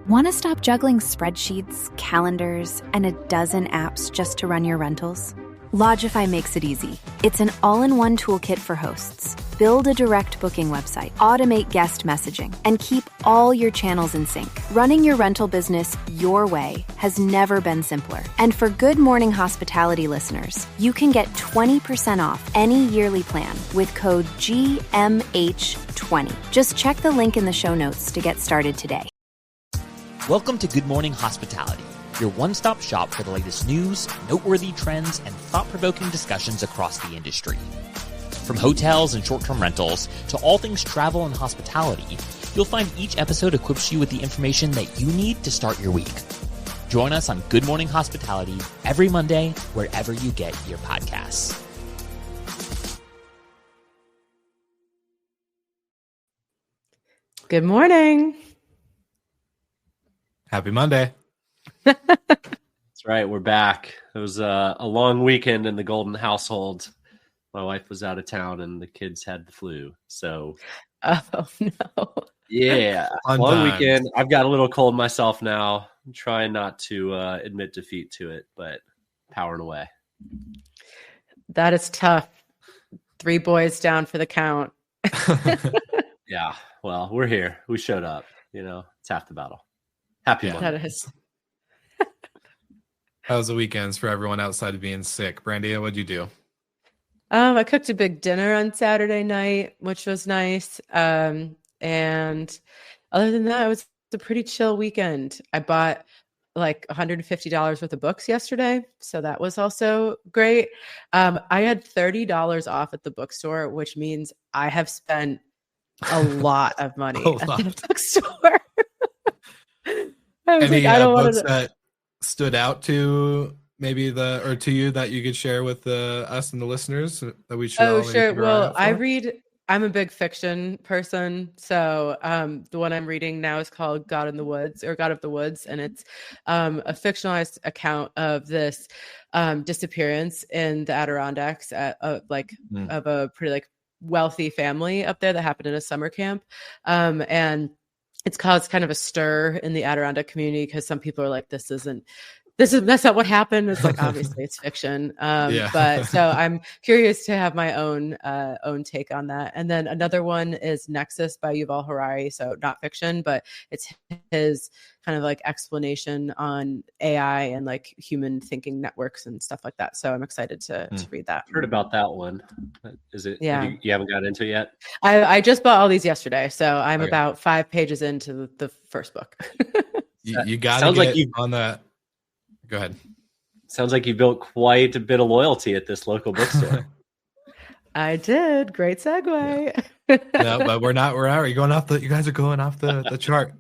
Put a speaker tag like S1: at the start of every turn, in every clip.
S1: Want to stop juggling spreadsheets, calendars, and a dozen apps just to run your rentals? Lodgify makes it easy. It's an all-in-one toolkit for hosts. Build a direct booking website, automate guest messaging, and keep all your channels in sync. Running your rental business your way has never been simpler. And for Good Morning Hospitality listeners, you can get 20% off any yearly plan with code GMH20. Just check the link in the show notes to get started today.
S2: Welcome to Good Morning Hospitality, your one-stop shop for the latest news, noteworthy trends, and thought-provoking discussions across the industry. From hotels and short-term rentals to all things travel and hospitality, you'll find each episode equips you with the information that you need to start your week. Join us on Good Morning Hospitality every Monday, wherever you get your podcasts.
S3: Good morning.
S4: Happy Monday.
S5: That's right. We're back. It was a long weekend in the Golden household. My wife was out of town and the kids had the flu. So,
S3: Oh, no.
S5: yeah, long weekend. I've got a little cold myself now. I'm trying not to admit defeat to it, but powering away.
S3: That is tough. 3 boys down for the count.
S5: Yeah. Well, we're here. We showed up. You know, it's half the battle. Happy Monday.
S3: That is.
S4: How was the weekends for everyone outside of being sick? Brandy, what'd you do?
S3: I cooked a big dinner on Saturday night, which was nice. And other than that, it was a pretty chill weekend. I bought like $150 worth of books yesterday, so that was also great. I had $30 off at the bookstore, which means I have spent a lot of money at the bookstore.
S4: Any books that stood out to to you that you could share with us and the listeners that we should?
S3: Oh, sure. Well, I'm a big fiction person. So the one I'm reading now is called God of the Woods. And it's a fictionalized account of this disappearance in the Adirondacks of a pretty wealthy family up there that happened in a summer camp. And it's caused kind of a stir in the Adirondack community because some people are like, that's not what happened. It's like, obviously it's fiction. But so I'm curious to have my own take on that. And then another one is Nexus by Yuval Harari. So not fiction, but it's his kind of explanation on AI and human thinking networks and stuff like that. So I'm excited to read that.
S5: Heard about that one. Is it?
S3: Yeah.
S5: You haven't got into it yet?
S3: I just bought all these yesterday. So I'm about 5 pages into the first book.
S4: you got to get on that. Go ahead.
S5: Sounds like you built quite a bit of loyalty at this local bookstore.
S3: I did. Great segue.
S4: No, but we're not. You're going off you guys are going off the chart.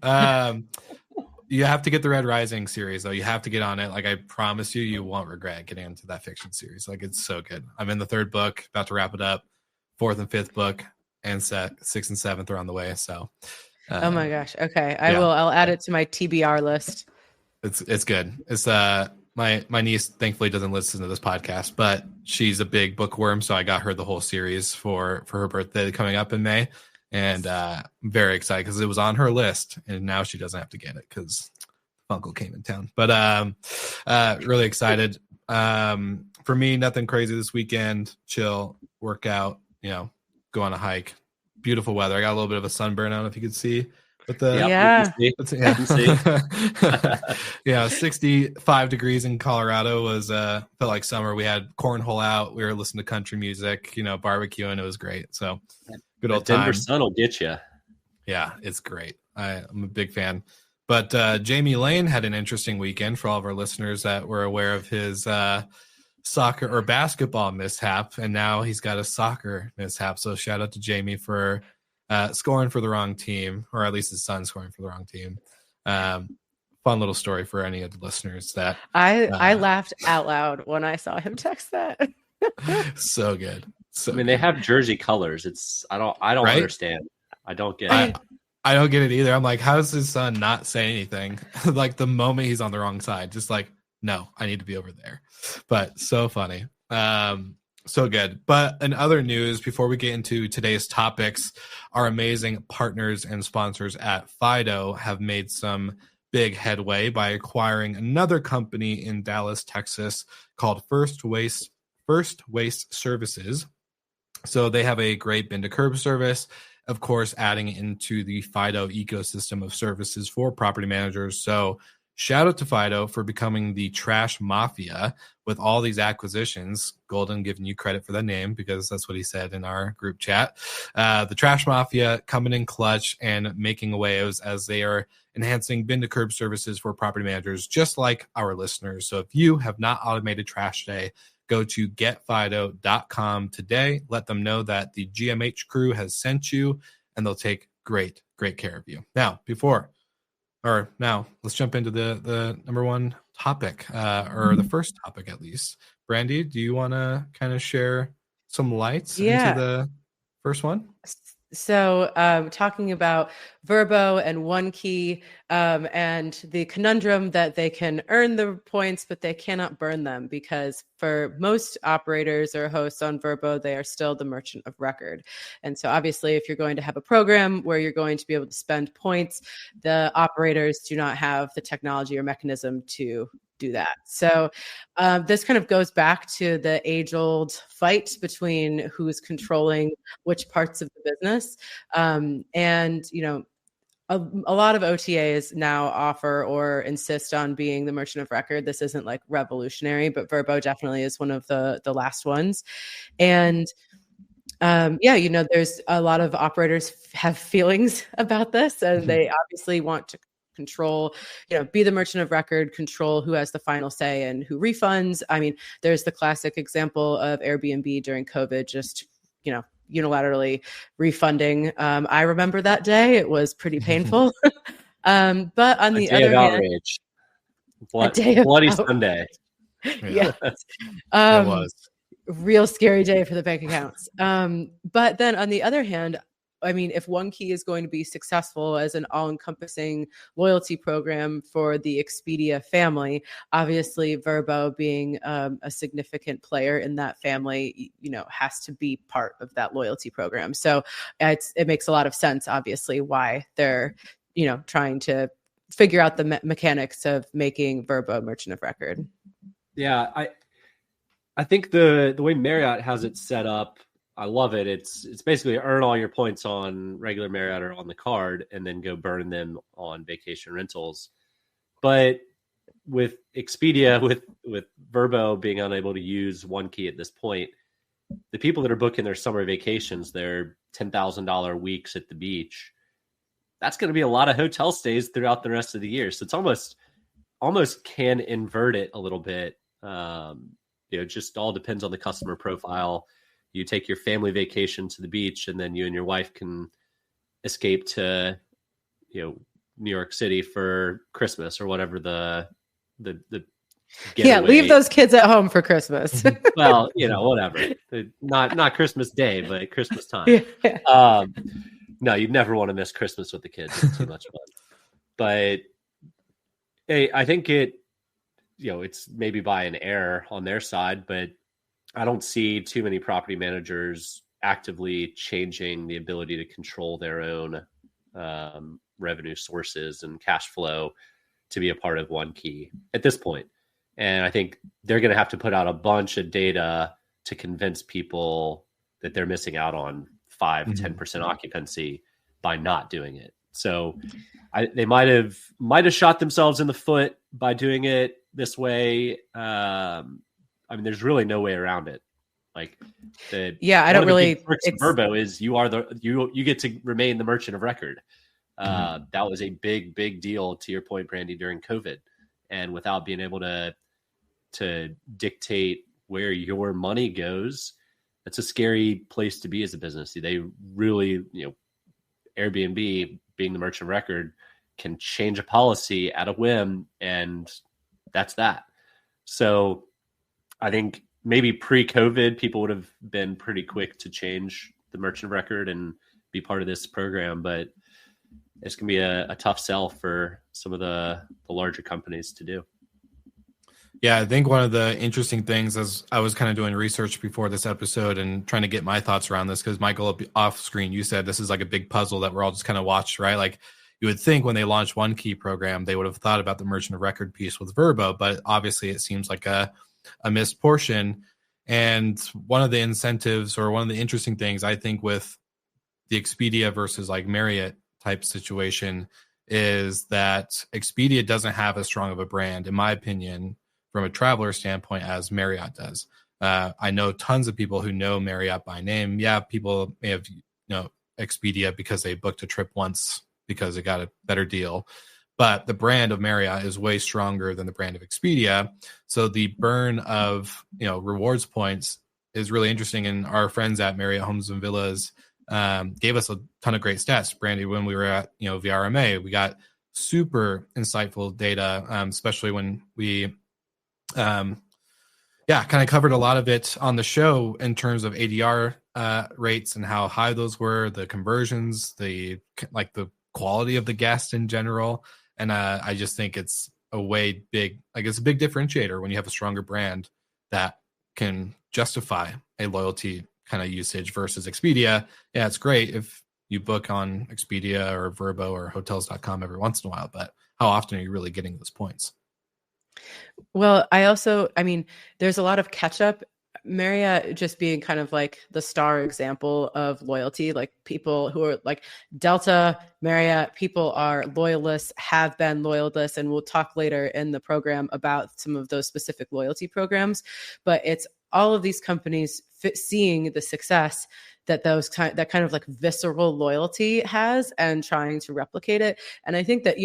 S4: You have to get the Red Rising series, though. You have to get on it. I promise you won't regret getting into that fiction series. It's so good. I'm in the 3rd book, about to wrap it up. 4th and 5th book, and 6th and 7th are on the way. So,
S3: oh my gosh. Okay, I will. I'll add it to my TBR list.
S4: It's good. It's my niece thankfully doesn't listen to this podcast, but she's a big bookworm, so I got her the whole series for her birthday coming up in May, and I'm very excited because it was on her list, and now she doesn't have to get it because Funko came in town. But really excited. For me, nothing crazy this weekend. Chill, workout, go on a hike. Beautiful weather. I got a little bit of a sunburn. I don't know if you could see. But 65 degrees in Colorado was felt like summer. We had cornhole out. We were listening to country music, barbecuing. It was great. So good old time.
S5: Denver sun will get you.
S4: Yeah, it's great. I'm a big fan. But Jamie Lane had an interesting weekend for all of our listeners that were aware of his soccer or basketball mishap, and now he's got a soccer mishap. So shout out to Jamie for scoring for the wrong team, or at least his son scoring for the wrong team. Fun little story for any of the listeners that
S3: I laughed out loud when I saw him text that.
S4: So good. So
S5: they have jersey colors. I don't
S4: right?
S5: understand. I don't get it.
S4: I don't get it either. I'm like, how does his son not say anything? The moment he's on the wrong side, just no, I need to be over there. But so funny. So good. But in other news, before we get into today's topics, our amazing partners and sponsors at Fido have made some big headway by acquiring another company in Dallas, Texas called First Waste Services. So they have a great bin to curb service, of course, adding into the Fido ecosystem of services for property managers. So shout out to Fido for becoming the trash mafia with all these acquisitions. Golden giving you credit for that name because that's what he said in our group chat. The trash mafia coming in clutch and making waves as they are enhancing bin to curb services for property managers, just like our listeners. So if you have not automated trash day, go to getfido.com today. Let them know that the GMH crew has sent you, and they'll take great care of you. Now, let's jump into the number one topic, or the first topic at least. Brandy, do you want to kind of share some lights into the first one?
S3: So talking about Vrbo and OneKey and the conundrum that they can earn the points, but they cannot burn them because for most operators or hosts on Vrbo, they are still the merchant of record. And so obviously, if you're going to have a program where you're going to be able to spend points, the operators do not have the technology or mechanism to do that. So this kind of goes back to the age-old fight between who's controlling which parts of the business. And, you know, a lot of OTAs now offer or insist on being the merchant of record. This isn't like revolutionary, but Vrbo definitely is one of the last ones. And you know, there's a lot of operators have feelings about this, and they obviously want to control, you know, be the merchant of record, control who has the final say and who refunds. I mean, there's the classic example of Airbnb during COVID, just, you know, unilaterally refunding. I remember that day. It was pretty painful. But on the other hand,
S5: outrage. Bloody Sunday.
S3: Yeah.
S4: It was.
S3: Real scary day for the bank accounts. But then on the other hand, I mean, if OneKey is going to be successful as an all-encompassing loyalty program for the Expedia family, obviously Vrbo being a significant player in that family, you know, has to be part of that loyalty program. So it makes a lot of sense, obviously, why they're, you know, trying to figure out the mechanics of making Vrbo merchant of record.
S5: Yeah, I think the way Marriott has it set up, I love it. It's basically earn all your points on regular Marriott or on the card and then go burn them on vacation rentals. But with Expedia, with Vrbo being unable to use OneKey at this point, the people that are booking their summer vacations, their $10,000 weeks at the beach, that's going to be a lot of hotel stays throughout the rest of the year. So it's almost can invert it a little bit. You know, it just all depends on the customer profile. You take your family vacation to the beach, and then you and your wife can escape to, you know, New York City for Christmas or whatever the getaway.
S3: Leave those kids at home for Christmas.
S5: Well, you know, whatever. Not Christmas Day, but Christmas time. Yeah. No, you'd never want to miss Christmas with the kids. It's too much fun. But hey, I think it's maybe by an error on their side, but I don't see too many property managers actively changing the ability to control their own revenue sources and cash flow to be a part of OneKey at this point. And I think they're going to have to put out a bunch of data to convince people that they're missing out on 5-10% occupancy by not doing it. So they might have shot themselves in the foot by doing it this way. I mean, there's really no way around it. Like,
S3: I don't really.
S5: Vrbo is you get to remain the merchant of record. That was a big deal, to your point, Brandy, during COVID, and without being able to dictate where your money goes, that's a scary place to be as a business. They really, you know, Airbnb being the merchant of record can change a policy at a whim, and that's that. So I think maybe pre-COVID, people would have been pretty quick to change the merchant of record and be part of this program, but it's going to be a tough sell for some of the larger companies to do.
S4: Yeah, I think one of the interesting things, as I was kind of doing research before this episode and trying to get my thoughts around this, because Michael, off screen, you said this is like a big puzzle that we're all just kind of watched, right? Like, you would think when they launched One Key program, they would have thought about the merchant of record piece with Vrbo, but obviously it seems like a missed portion. And one of the incentives, or one of the interesting things I think with the Expedia versus like Marriott type situation, is that Expedia doesn't have as strong of a brand, in my opinion, from a traveler standpoint, as Marriott does. I know tons of people who know Marriott by name. Yeah, people may have Expedia because they booked a trip once because they got a better deal. But the brand of Marriott is way stronger than the brand of Expedia. So the burn of rewards points is really interesting. And our friends at Marriott Homes and Villas gave us a ton of great stats, Brandy, when we were at VRMA. We got super insightful data, especially when we kind of covered a lot of it on the show in terms of ADR rates and how high those were, the conversions, the quality of the guest in general. And I just think it's it's a big differentiator when you have a stronger brand that can justify a loyalty kind of usage versus Expedia. Yeah, it's great if you book on Expedia or Vrbo or hotels.com every once in a while, but how often are you really getting those points?
S3: Well, there's a lot of catch up. Marriott just being kind of like the star example of loyalty, like people who are like Delta, Marriott, people are loyalists, have been loyalists, and we'll talk later in the program about some of those specific loyalty programs. But it's all of these companies seeing the success that that kind of like visceral loyalty has and trying to replicate it. And I think that,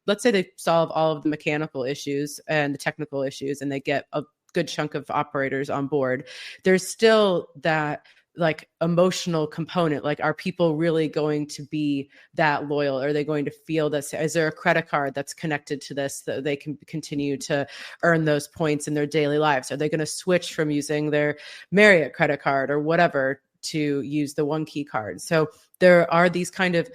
S3: let's say they solve all of the mechanical issues and the technical issues, and they get a good chunk of operators on board, there's still that like emotional component. Like, are people really going to be that loyal? Are they going to feel this? Is there a credit card that's connected to this that they can continue to earn those points in their daily lives? Are they going to switch from using their Marriott credit card or whatever to use the One Key card? So there are these kind of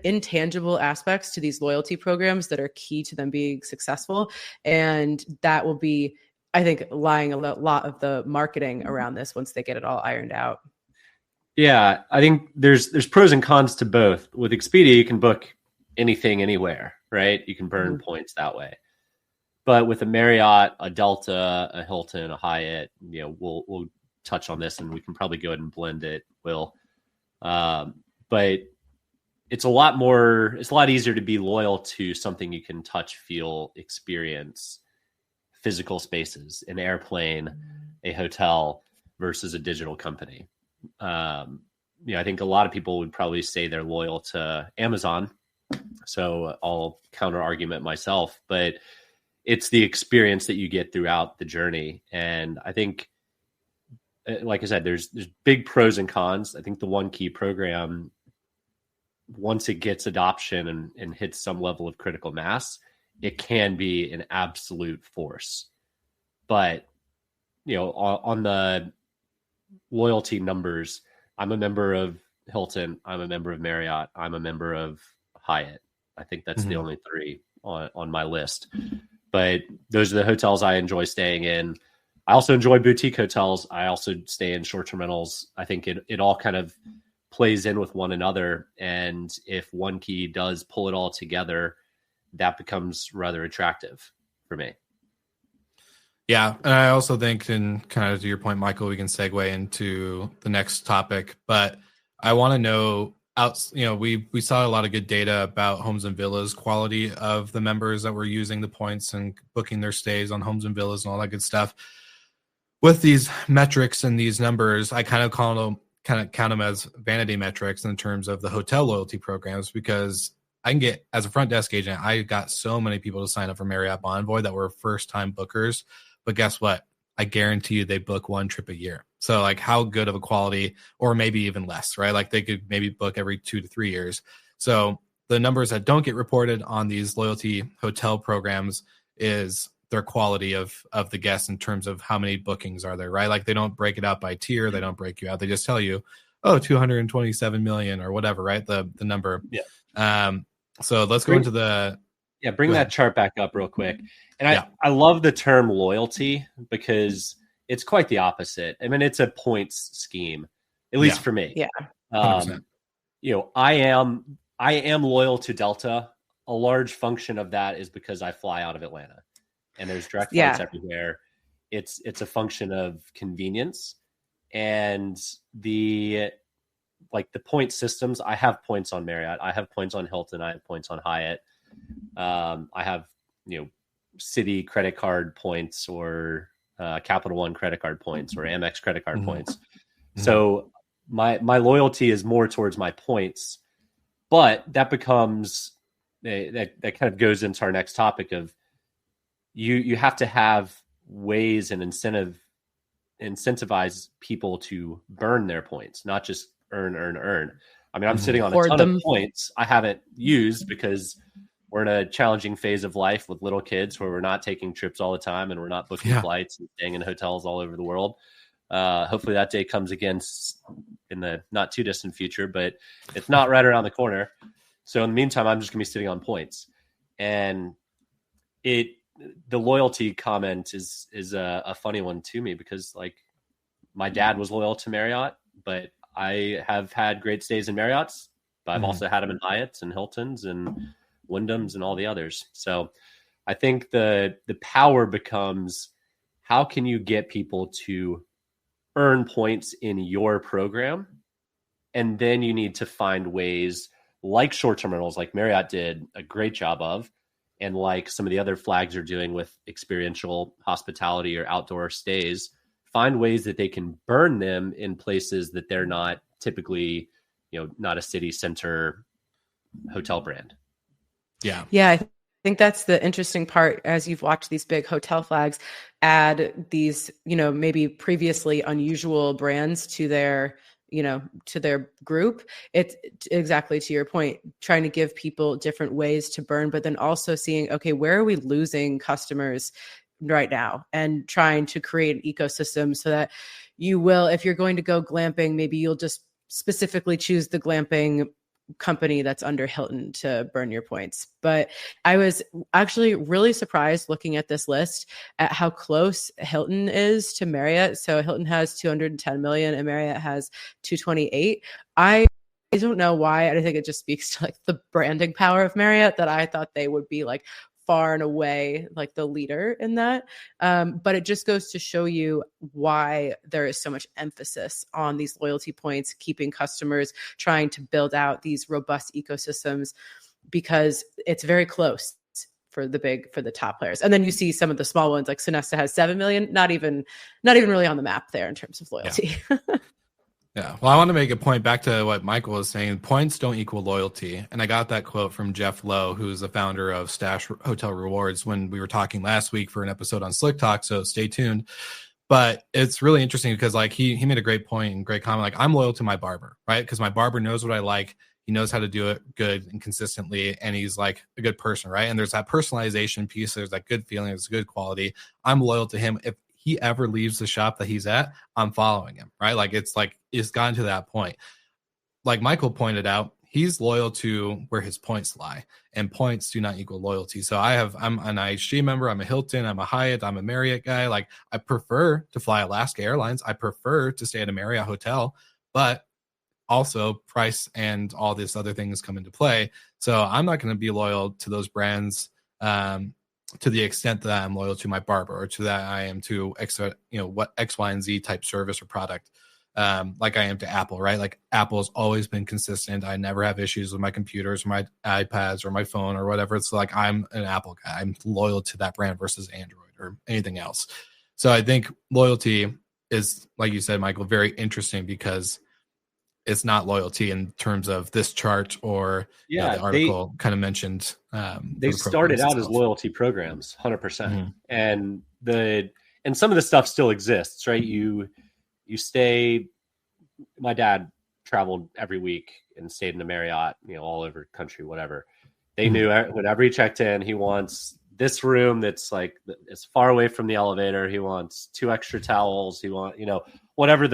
S3: intangible aspects to these loyalty programs that are key to them being successful. And that will be, I think, lying a lot of the marketing around this once they get it all ironed out.
S5: Yeah, I think there's pros and cons to both. With Expedia, you can book anything, anywhere, right? You can burn points that way. But with a Marriott, a Delta, a Hilton, a Hyatt, we'll touch on this, and we can probably go ahead and blend it, Will. But it's a lot easier to be loyal to something you can touch, feel, experience, physical spaces, an airplane, a hotel versus a digital company. I think a lot of people would probably say they're loyal to Amazon. So I'll counter argument myself, but it's the experience that you get throughout the journey. And I think, like I said, there's big pros and cons. I think the One Key program, once it gets adoption and hits some level of critical mass, it can be an absolute force. But, on the loyalty numbers, I'm a member of Hilton, I'm a member of Marriott, I'm a member of Hyatt. I think that's the only three on my list. But those are the hotels I enjoy staying in. I also enjoy boutique hotels. I also stay in short-term rentals. I think it all kind of plays in with one another. And if One Key does pull it all together, that becomes rather attractive for me.
S4: Yeah. And I also think, and kind of to your point, Michael, we can segue into the next topic, but I want to know we saw a lot of good data about Homes and Villas quality of the members that were using the points and booking their stays on Homes and Villas and all that good stuff. With these metrics and these numbers, I kind of count them as vanity metrics in terms of the hotel loyalty programs, because I can get, as a front desk agent, I got so many people to sign up for Marriott Bonvoy that were first time bookers. But guess what? I guarantee you they book one trip a year. So like, how good of a quality, or maybe even less, right? Like they could maybe book every 2 to 3 years. So the numbers that don't get reported on these loyalty hotel programs is their quality of the guests in terms of how many bookings are there, right? Like they don't break it out by tier. They don't break you out. They just tell you, 227 million or whatever, right? The number.
S5: Yeah.
S4: So let's go into the...
S5: Yeah, bring that chart back up real quick. And I love the term loyalty because it's quite the opposite. I mean, it's a points scheme, at least for me.
S3: Yeah.
S5: I am I am loyal to Delta. A large function of that is because I fly out of Atlanta, and there's direct flights everywhere. It's a function of convenience and the point systems. I have points on Marriott. I have points on Hilton. I have points on Hyatt. I have, Citi credit card points or Capital One credit card points or Amex credit card points. So my loyalty is more towards my points, but that becomes that kind of goes into our next topic of you have to have ways and incentivize people to burn their points, not just earn. I mean, I'm sitting on a ton of points I haven't used because we're in a challenging phase of life with little kids where we're not taking trips all the time and we're not booking flights and staying in hotels all over the world. Hopefully that day comes again in the not too distant future, but it's not right around the corner. So in the meantime, I'm just gonna be sitting on points. And the loyalty comment is a funny one to me because my dad was loyal to Marriott, but I have had great stays in Marriott's, but I've also had them in Hyatt's and Hilton's and Wyndham's and all the others. So I think the power becomes, how can you get people to earn points in your program? And then you need to find ways like short-term rentals, like Marriott did a great job of, and like some of the other flags are doing with experiential hospitality or outdoor stays, find ways that they can burn them in places that they're not typically, not a city center hotel brand.
S3: Yeah. I think that's the interesting part as you've watched these big hotel flags add these, maybe previously unusual brands to their group. It's exactly to your point, trying to give people different ways to burn, but then also seeing, okay, where are we losing customers right now, and trying to create an ecosystem so that you will, if you're going to go glamping, maybe you'll just specifically choose the glamping company that's under Hilton to burn your points. But I was actually really surprised looking at this list at how close Hilton is to Marriott. So Hilton has 210 million and Marriott has 228. I don't know why. I think it just speaks to the branding power of Marriott that I thought they would be far and away the leader in that. But it just goes to show you why there is so much emphasis on these loyalty points, keeping customers, trying to build out these robust ecosystems, because it's very close for the top players. And then you see some of the small ones, like Sonesta has 7 million, not even really on the map there in terms of loyalty.
S4: Yeah. Yeah. Well, I want to make a point back to what Michael was saying. Points don't equal loyalty. And I got that quote from Jeff Lowe, who's the founder of Stash Hotel Rewards, when we were talking last week for an episode on Slick Talk. So stay tuned. But it's really interesting because he made a great point and great comment. I'm loyal to my barber, right? Because my barber knows what I like. He knows how to do it good and consistently. And he's a good person, right? And there's that personalization piece. There's that good feeling. There's good quality. I'm loyal to him. If he ever leaves the shop that he's at, I'm following him, right? It's gotten to that point. Like Michael pointed out, he's loyal to where his points lie, and points do not equal loyalty. So I'm an IHG member, I'm a Hilton, I'm a Hyatt, I'm a Marriott guy. I prefer to fly Alaska Airlines. I prefer to stay at a Marriott hotel, but also price and all these other things come into play. So I'm not going to be loyal to those brands to the extent that I'm loyal to my barber, or to that I am to what X, Y, and Z type service or product, like I am to Apple, right? Apple has always been consistent. I never have issues with my computers or my iPads or my phone or whatever. It's I'm an Apple guy. I'm loyal to that brand versus Android or anything else. So I think loyalty is, like you said, Michael, very interesting because it's not loyalty in terms of this chart or the article kind of mentioned.
S5: They started out as loyalty programs, 100%. And some of the stuff still exists, right? You stay, my dad traveled every week and stayed in a Marriott, all over the country, whatever. They knew whenever he checked in, he wants this room that's as far away from the elevator. He wants 2 extra towels. He wants, whatever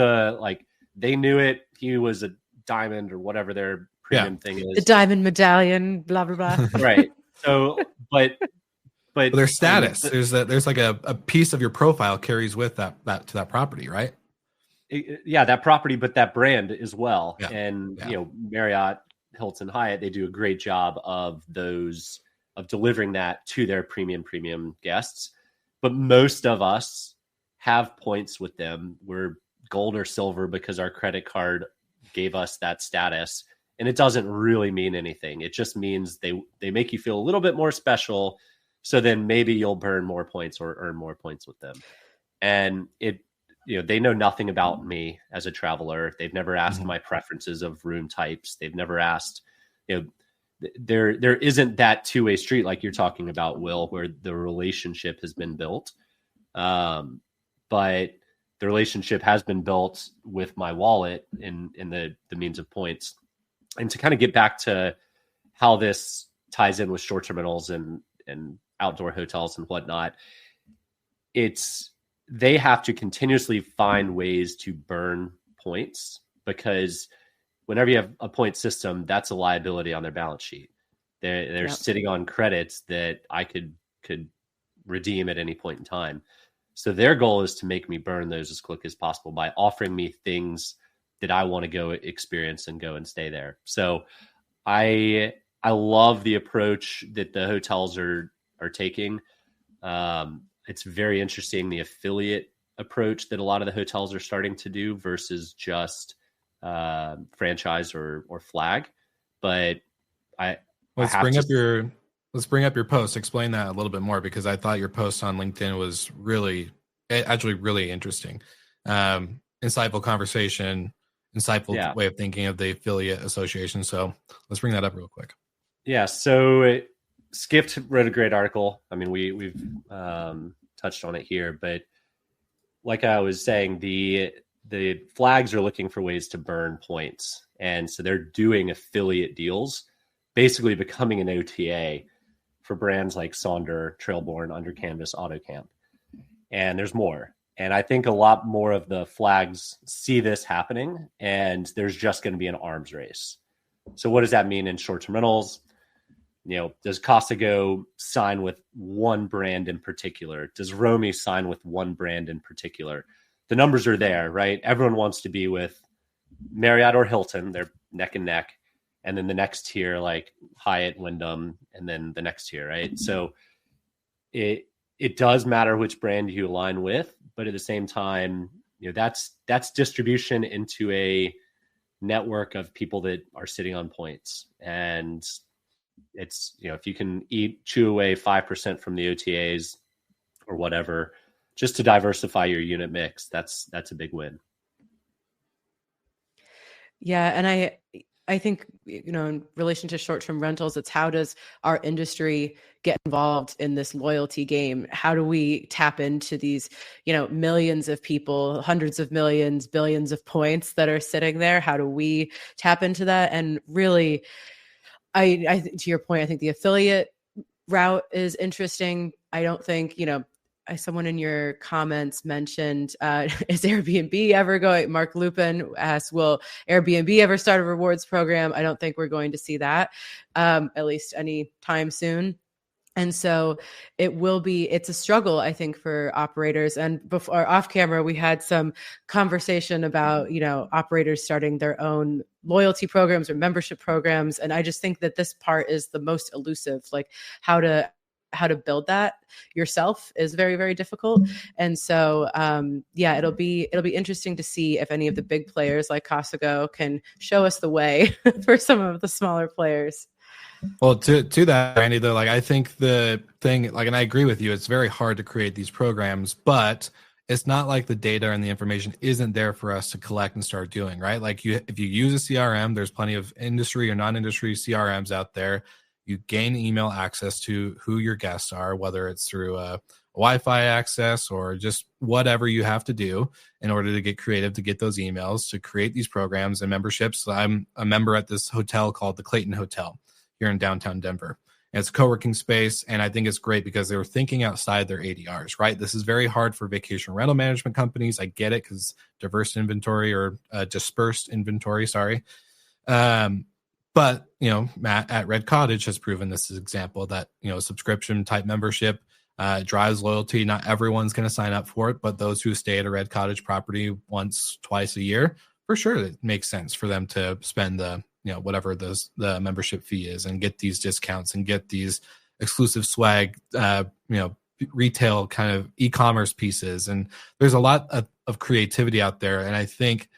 S5: they knew it. He was a diamond or whatever their premium thing is.
S3: The diamond medallion, blah, blah, blah.
S5: Right. So, but
S4: their status, there's a piece of your profile carries with that to that property, right?
S5: That property, but that brand as well. Yeah. And, Marriott Hilton, Hyatt, they do a great job of delivering that to their premium guests. But most of us have points with them. We're gold or silver because our credit card gave us that status. And it doesn't really mean anything. It just means they make you feel a little bit more special. So then maybe you'll burn more points or earn more points with them. And they know nothing about me as a traveler. They've never asked my preferences of room types. They've never asked, there isn't that two-way street like you're talking about, Will, where the relationship has been built. But the relationship has been built with my wallet in the means of points. And to kind of get back to how this ties in with short-term rentals and outdoor hotels and whatnot, they have to continuously find ways to burn points, because whenever you have a point system, that's a liability on their balance sheet. They're sitting on credits that I could redeem at any point in time. So their goal is to make me burn those as quick as possible by offering me things that I want to go experience and go and stay there. So I love the approach that the hotels are taking. It's very interesting, the affiliate approach that a lot of the hotels are starting to do versus just franchise or flag. But
S4: let's bring up your post. Explain that a little bit more, because I thought your post on LinkedIn was really interesting. Insightful conversation, insightful way of thinking of the affiliate association. So let's bring that up real quick.
S5: Yeah. So Skipped wrote a great article. I mean, we've touched on it here, but like I was saying, the flags are looking for ways to burn points. And so they're doing affiliate deals, basically becoming an OTA for brands like Sonder, Trailborn, Under Canvas, AutoCamp. And there's more. And I think a lot more of the flags see this happening, and there's just going to be an arms race. So what does that mean in short-term rentals? Does Costigo sign with one brand in particular? Does Romy sign with one brand in particular? The numbers are there, right? Everyone wants to be with Marriott or Hilton. They're neck and neck. And then the next tier, like Hyatt, Wyndham, and then the next tier, right? So it does matter which brand you align with, but at the same time, that's distribution into a network of people that are sitting on points. And it's, if you can chew away 5% from the OTAs or whatever, just to diversify your unit mix, that's a big win.
S3: Yeah. And I think, in relation to short-term rentals, it's how does our industry get involved in this loyalty game? How do we tap into these, millions of people, hundreds of millions, billions of points that are sitting there? How do we tap into that? And really, I to your point, I think the affiliate route is interesting. I don't think, someone in your comments mentioned, is Airbnb ever going? Mark Lupin asked, will Airbnb ever start a rewards program? I don't think we're going to see that, at least any time soon. And so it's a struggle, I think, for operators. And before off camera, we had some conversation about, operators starting their own loyalty programs or membership programs. And I just think that this part is the most elusive, like how to build that yourself is very, very difficult. And so, it'll be interesting to see if any of the big players like Costigo can show us the way for some of the smaller players.
S4: Well, to that, Randy, though, I think the thing, and I agree with you, it's very hard to create these programs, but it's not like the data and the information isn't there for us to collect and start doing, right? If you use a CRM, there's plenty of industry or non-industry CRMs out there. You gain email access to who your guests are, whether it's through a Wi-Fi access or just whatever you have to do in order to get creative to get those emails, to create these programs and memberships. I'm a member at this hotel called the Clayton Hotel here in downtown Denver. And it's a co-working space, and I think it's great because they were thinking outside their ADRs, right? This is very hard for vacation rental management companies. I get it, because diverse inventory or dispersed inventory, sorry. But, Matt at Red Cottage has proven this example that, subscription type membership drives loyalty. Not everyone's going to sign up for it, but those who stay at a Red Cottage property once, twice a year, for sure, it makes sense for them to spend the whatever the membership fee is, and get these discounts and get these exclusive swag, retail kind of e-commerce pieces. And there's a lot of creativity out there. And I think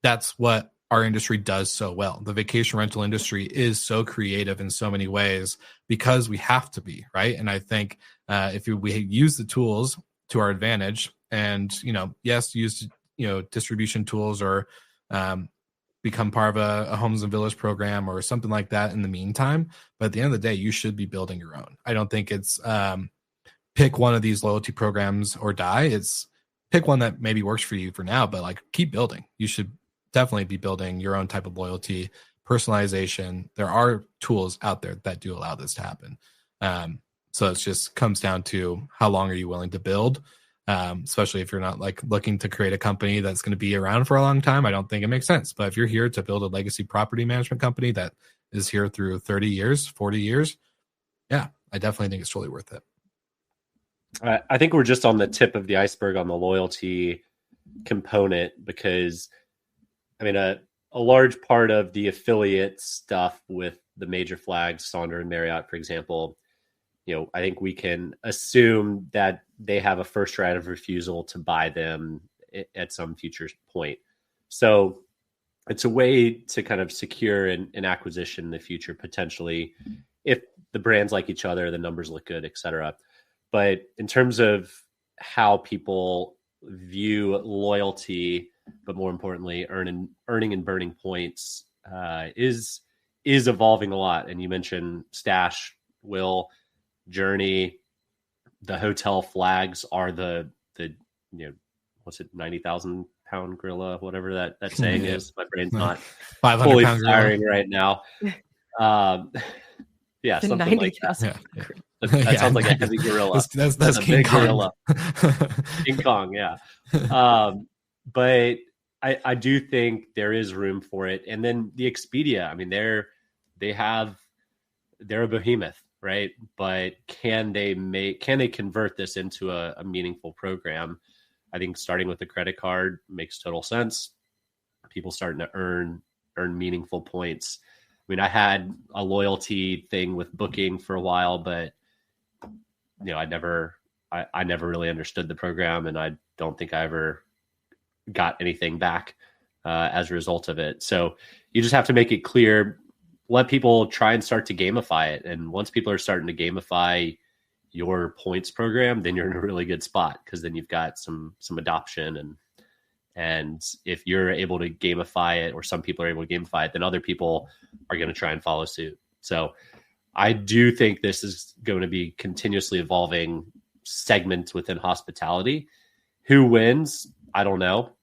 S4: that's what our industry does so well. The vacation rental industry is so creative in so many ways because we have to be, right? And I think if we use the tools to our advantage and, use, distribution tools or become part of a homes and villas program or something like that in the meantime. But at the end of the day, you should be building your own. I don't think it's pick one of these loyalty programs or die. It's pick one that maybe works for you for now, but like keep building. You should definitely be building your own type of loyalty, personalization. There are tools out there that do allow this to happen. So it just comes down to how long are you willing to build, especially if you're not like looking to create a company that's going to be around for a long time. I don't think it makes sense. But if you're here to build a legacy property management company that is here through 30 years, 40 years, yeah, I definitely think it's totally worth it.
S5: I think we're just on the tip of the iceberg on the loyalty component, because I mean, a large part of the affiliate stuff with the major flags, Sonder and Marriott, for example, I think we can assume that they have a first right of refusal to buy them at some future point. So it's a way to kind of secure an acquisition in the future, potentially, if the brands like each other, the numbers look good, et cetera. But in terms of how people view loyalty, but more importantly, earning and burning points, is evolving a lot. And you mentioned Stash, Will, Journey, the hotel flags are the what's it, 90,000 pound gorilla, whatever that saying is. My brain's not 500 fully firing right now. Yeah, something 90, like that. Yeah. That sounds like a heavy gorilla. That's King big Kong. Gorilla. King Kong, yeah. But I do think there is room for it. And then the Expedia, I mean, they're a behemoth, right? But can they convert this into a meaningful program? I think starting with the credit card makes total sense. People starting to earn meaningful points. I mean, I had a loyalty thing with Booking for a while, but I never really understood the program, and I don't think I ever got anything back as a result of it. So you just have to make it clear, let people try and start to gamify it. And once people are starting to gamify your points program, then you're in a really good spot, because then you've got some adoption. And if you're able to gamify it, or some people are able to gamify it, then other people are going to try and follow suit. So I do think this is going to be continuously evolving segments within hospitality. Who wins? I don't know.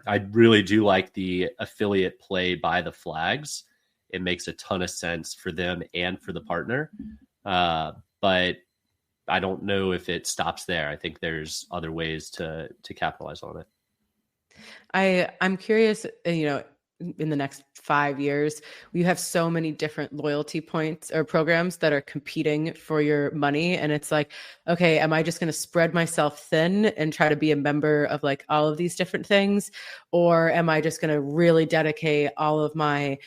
S5: I really do like the affiliate play by the flags. It makes a ton of sense for them and for the partner. But I don't know if it stops there. I think there's other ways to capitalize on it.
S3: I'm curious, in the next 5 years, you have so many different loyalty points or programs that are competing for your money. And it's like, okay, am I just going to spread myself thin and try to be a member of like all of these different things? Or am I just going to really dedicate all of my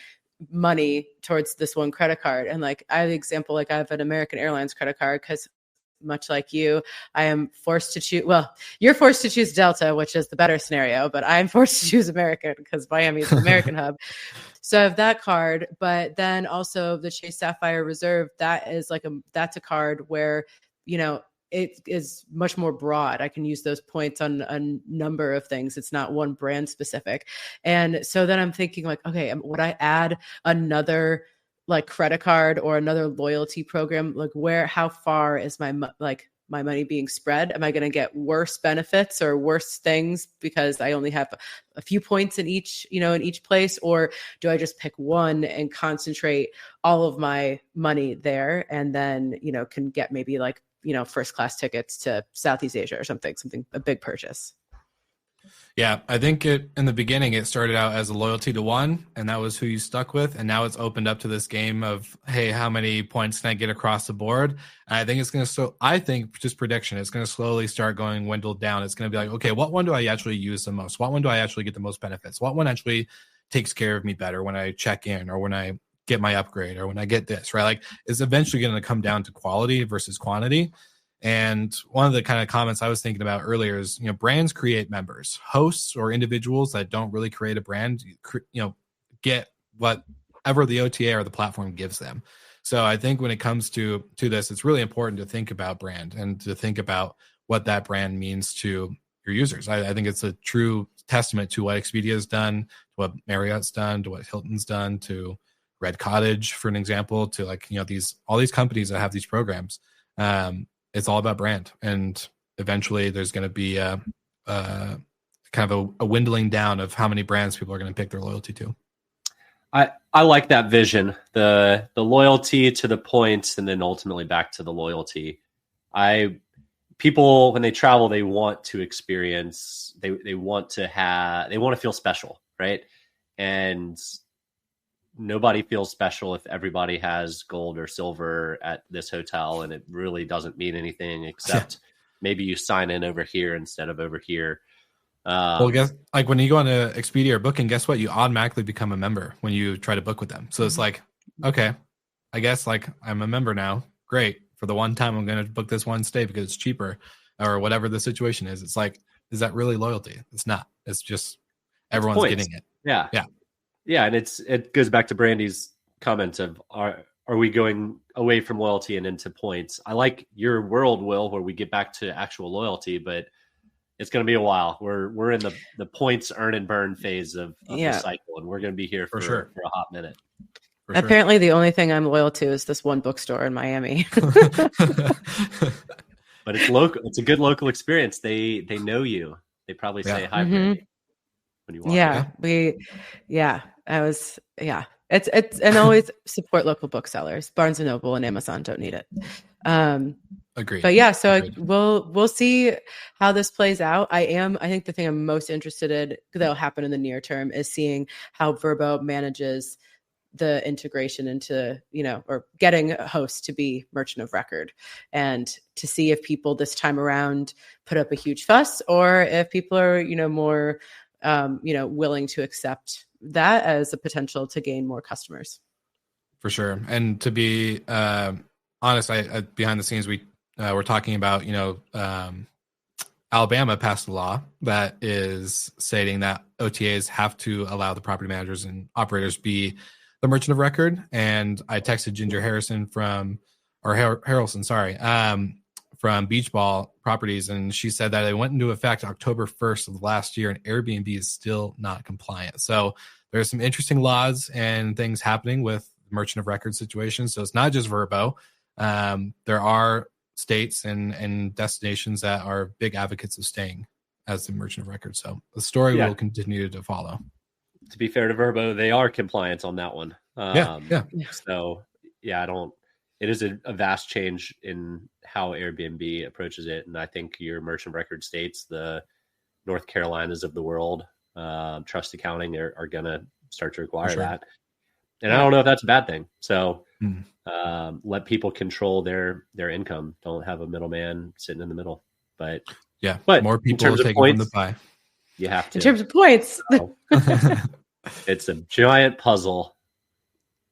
S3: money towards this one credit card? And like, I have the example, like I have an American Airlines credit card, because much like you, I am forced to choose. Well, you're forced to choose Delta, which is the better scenario, but I'm forced to choose American because Miami is an American hub. So I have that card, but then also the Chase Sapphire Reserve, that's a card where, it is much more broad. I can use those points on a number of things. It's not one brand specific. And so then I'm thinking like, okay, would I add another like credit card or another loyalty program? Like how far is my money being spread? Am I going to get worse benefits or worse things because I only have a few points in each place? Or do I just pick one and concentrate all of my money there, and then, can get maybe like, first class tickets to Southeast Asia or something, a big purchase?
S4: Yeah, I think in the beginning, it started out as a loyalty to one, and that was who you stuck with. And now it's opened up to this game of, hey, how many points can I get across the board? And I think it's going to, just prediction, it's going to slowly start going dwindled down. It's going to be like, okay, what one do I actually use the most? What one do I actually get the most benefits? What one actually takes care of me better when I check in, or when I get my upgrade, or when I get this, right? Like, it's eventually going to come down to quality versus quantity. And one of the kind of comments I was thinking about earlier is, brands create members. Hosts or individuals that don't really create a brand, get whatever the OTA or the platform gives them. So I think when it comes to this, it's really important to think about brand and to think about what that brand means to your users. I think it's a true testament to what Expedia has done, to what Marriott's done, to what Hilton's done, to Red Cottage, for an example, to all these companies that have these programs. It's all about brand, and eventually there's going to be a kind of a dwindling down of how many brands people are going to pick their loyalty to.
S5: I like that vision, the loyalty to the points, and then ultimately back to the loyalty. People, when they travel, they want to experience, they want to feel special, right? And nobody feels special if everybody has gold or silver at this hotel, and it really doesn't mean anything except maybe you sign in over here instead of over here.
S4: Well, guess, like when you go on to Expedia or Booking, guess what? You automatically become a member when you try to book with them. So it's like, okay, I guess like I'm a member now. Great. For the one time I'm going to book this one stay because it's cheaper, or whatever the situation is. It's like, is that really loyalty? It's not. It's just everyone's getting it.
S5: Yeah. And it goes back to Brandy's comment of are we going away from loyalty and into points? I like your world, Will, where we get back to actual loyalty, but it's going to be a while. We're in the points earn and burn phase of the cycle, and we're going to be here for a hot minute.
S3: Apparently, the only thing I'm loyal to is this one bookstore in Miami.
S5: But it's local. It's a good local experience. They know you. They probably say hi when you walk in. It's and always support local booksellers. Barnes and Noble and Amazon don't need it.
S4: Agreed.
S3: But agreed. We'll see how this plays out. I think the thing I'm most interested in that'll happen in the near term is seeing how Vrbo manages the integration into, or getting a host to be merchant of record, and to see if people this time around put up a huge fuss, or if people are, more, willing to accept that as a potential to gain more customers.
S4: For sure. And to be honest, I behind the scenes, we're talking about, Alabama passed a law that is stating that OTAs have to allow the property managers and operators be the merchant of record. And I texted Ginger Harrison from Beach Ball Properties, and she said that it went into effect October 1st of last year, and Airbnb is still not compliant. So there's some interesting laws and things happening with merchant of record situations. So it's not just Vrbo. There are states and destinations that are big advocates of staying as the merchant of record. So the story will continue to follow.
S5: To be fair to Vrbo, they are compliant on that one. So it is a vast change in how Airbnb approaches it. And I think your merchant record states, the North Carolinas of the world, trust accounting are going to start to require that. And I don't know if that's a bad thing. So let people control their income. Don't have a middleman sitting in the middle. But
S4: more people are taking from the pie.
S5: You have to.
S3: In terms of points.
S5: It's a giant puzzle.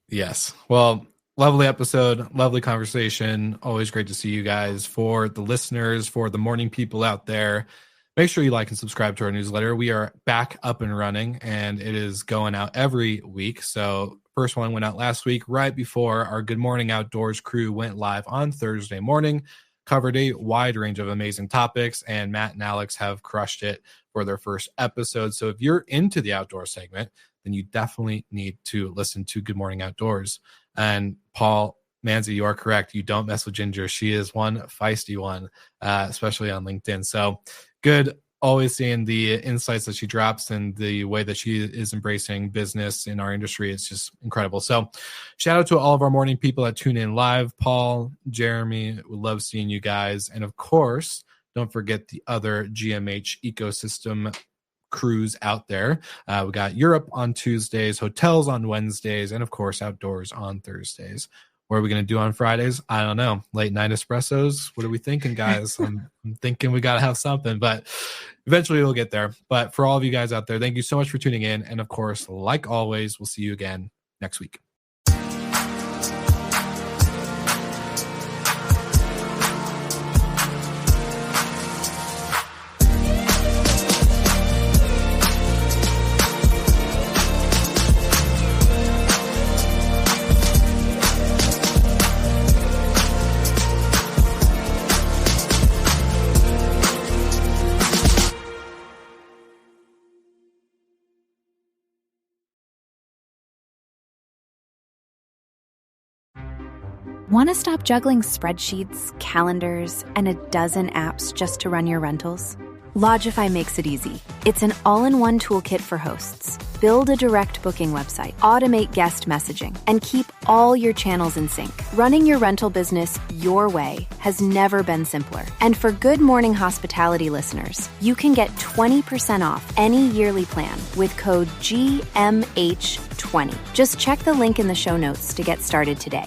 S4: Yes. Well, lovely episode, lovely conversation. Always great to see you guys. For the listeners, for the morning people out there, make sure you like and subscribe to our newsletter. We are back up and running, and it is going out every week. So first one went out last week, right before our Good Morning Outdoors crew went live on Thursday morning. Covered a wide range of amazing topics, and Matt and Alex have crushed it for their first episode. So if you're into the outdoor segment, then you definitely need to listen to Good Morning Outdoors. And Paul Manzi, you are correct. You don't mess with Ginger. She is one feisty one, especially on LinkedIn. So good. Always seeing the insights that she drops and the way that she is embracing business in our industry. It's just incredible. So shout out to all of our morning people that tune in live. Paul, Jeremy, we love seeing you guys. And of course, don't forget the other GMH ecosystem crews out there. We got Europe on Tuesdays, hotels on Wednesdays, and of course, outdoors on Thursdays. What are we going to do on Fridays? I don't know. Late night espressos. What are we thinking, guys? I'm thinking we got to have something, but eventually we'll get there. But for all of you guys out there, thank you so much for tuning in. And of course, like always, we'll see you again next week.
S1: Want to stop juggling spreadsheets, calendars, and a dozen apps just to run your rentals? Logify makes it easy. It's an all-in-one toolkit for hosts. Build a direct booking website, automate guest messaging, and keep all your channels in sync. Running your rental business your way has never been simpler. And for Good Morning Hospitality listeners, you can get 20% off any yearly plan with code GMH20. Just check the link in the show notes to get started today.